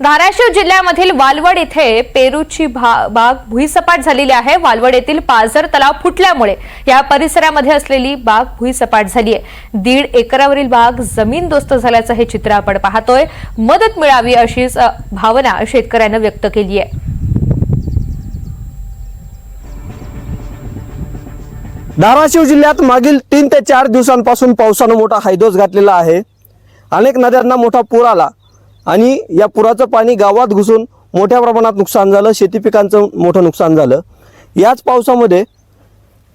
धाराशिव जिल्ह्यामधील वालवड येथे पेरूची बाग भुईसपाट झालेली आहे। वालवड येथील पाझर तलाव फुटल्यामुळे या परिसरामध्ये असलेली बाग भुईसपाट झाली आहे। 1.5 एकरावरील बाग जमीनदोस्त झाल्याचं हे चित्र आपण पाहतोय। मदत मिळावी अशी भावना शेतकऱ्यांनी व्यक्त केली आहे। धाराशिव जिल्ह्यात मागील 3 ते 4 दिवसांपासून पावसाने मोठा हैदोस घातलेला आहे। अनेक नद्यांना मोठा पूर आला आणि या पुराचं पाणी गावात घुसून मोठ्या प्रमाणात नुकसान झालं, शेती पिकांचं मोठं नुकसान झालं। याच पावसामध्ये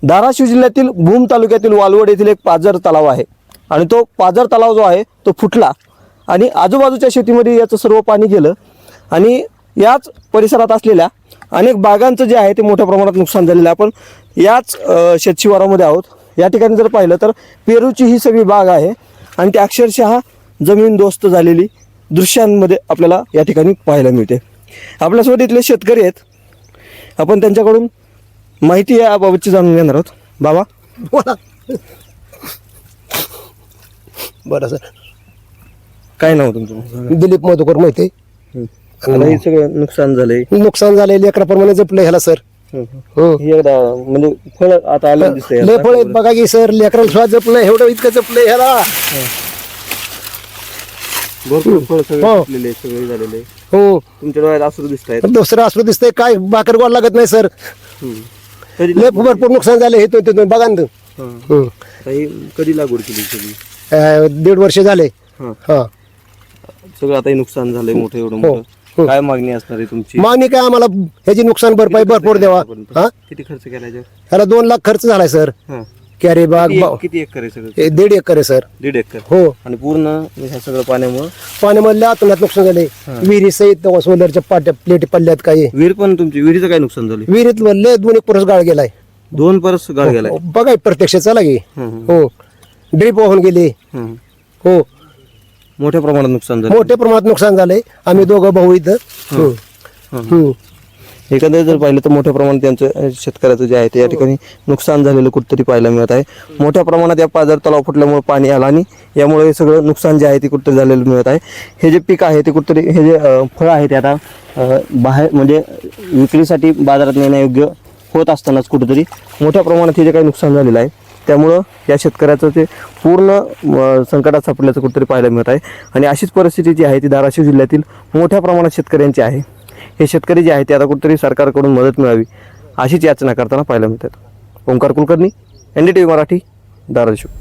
धाराशिव जिल्ह्यातील भूम तालुक्यातील वालवड येथील एक पाझर तलाव आहे आणि तो पाझर तलाव जो आहे तो फुटला आणि आजूबाजूच्या शेतीमध्ये याचं सर्व पाणी गेलं आणि याच परिसरात असलेल्या अनेक बागांचं जे आहे ते मोठ्या प्रमाणात नुकसान झालेलं आहे। आपण याच शेतशिवारामध्ये आहोत। या ठिकाणी जर पाहिलं तर पेरूची ही सगळी बाग आहे आणि ती अक्षरशः जमीनदोस्त झालेली दृश्यांमध्ये आपल्याला या ठिकाणी पाहायला मिळते। आपल्यासोबत इथले शेतकरी आहेत, आपण त्यांच्याकडून माहिती याबाबतची जाणून घेणार आहोत। बाबा बोला। बरं सर, काय नाव तुमचं? दिलीप मधुकर माहिती आता हे सगळं नुकसान झालंय, नुकसान झाले, लेकराप्रमाणे जपलं ह्याला सर। एकदा म्हणजे फळ आता आलं दिसतंय। लय फळ आहेत बघा की सर, लेकराला सुद्धा जपलं, एवढं इतकं जपलं ह्याला। भरपूर फळ सगळे सगळे झालेले। हो, तुमच्या डोळ्यात अश्रू दिसतायत। दुसरं असू दिसतंय, काय भाकर गोड लागत नाही सर। लय भरपूर नुकसान झाले हे तो बघा ना। कधी लागवड केली सगळी? 1.5 वर्ष झाले। हा, सगळं आता नुकसान झालंय मोठं एवढं मोठं। काय मागणी असणार आहे तुमची? मागणी काय, आम्हाला ह्याची नुकसान भरपाई भरपूर द्यावा। हा, किती खर्च केला याच्यावर? ह्याला 2 लाख खर्च झालाय सर। कॅरी बाग किती एकर आहे सगळं? 1.5 एकर आहे सर। 1.5 एकर। हो, आणि पूर्ण ह्या सगळं पाण्यामुळे पाण्यामधल्या आतुनात नुकसान झाले। विहिरी सहित सोलरच्या पाट्या प्लेटी पडल्यात काही। विहीर पण तुमची, विहिरीचं काय नुकसान झालं? विहिरीत लय 2 एक परस गाळ गेलाय। 2 परस गाळ गेलाय? बघा प्रत्यक्ष चला की। हो, ड्रीप वाहून गेली। हो, मोठ्या प्रमाणात नुकसान झालं। मोठ्या प्रमाणात नुकसान झालंय। आम्ही दोघं भाऊ इथं। एकंदरीत जर पाहिलं तर मोठ्या प्रमाणात त्यांचं शेतकऱ्याचं जे आहे ते या ठिकाणी नुकसान झालेलं कुठेतरी पाहायला मिळत आहे। मोठ्या प्रमाणात या पाझर तलाव फुटल्यामुळे पाणी आलं आणि यामुळे हे सगळं नुकसान जे आहे ते कुठेतरी झालेलं मिळत आहे। हे जे पीक आहे ते कुठेतरी, हे जे फळं आहे ते आता बाहेर म्हणजे विक्रीसाठी बाजारात नेण्यायोग्य होत असतानाच कुठेतरी मोठ्या प्रमाणात हे जे काही नुकसान झालेलं आहे त्यामुळं या शेतकऱ्याचं ते पूर्ण संकटात सापडल्याचं कुठेतरी पाहायला मिळत आहे। आणि अशीच परिस्थिती जी आहे ती धाराशिव जिल्ह्यातील मोठ्या प्रमाणात शेतकऱ्यांची आहे। हे शेतकरी जे आहेत ते आता कुठेतरी सरकारकडून मदत मिळावी अशीच याचना करताना पाहायला मिळतात। ओंकार कुलकर्णी, NDTV मराठी, धाराशिव।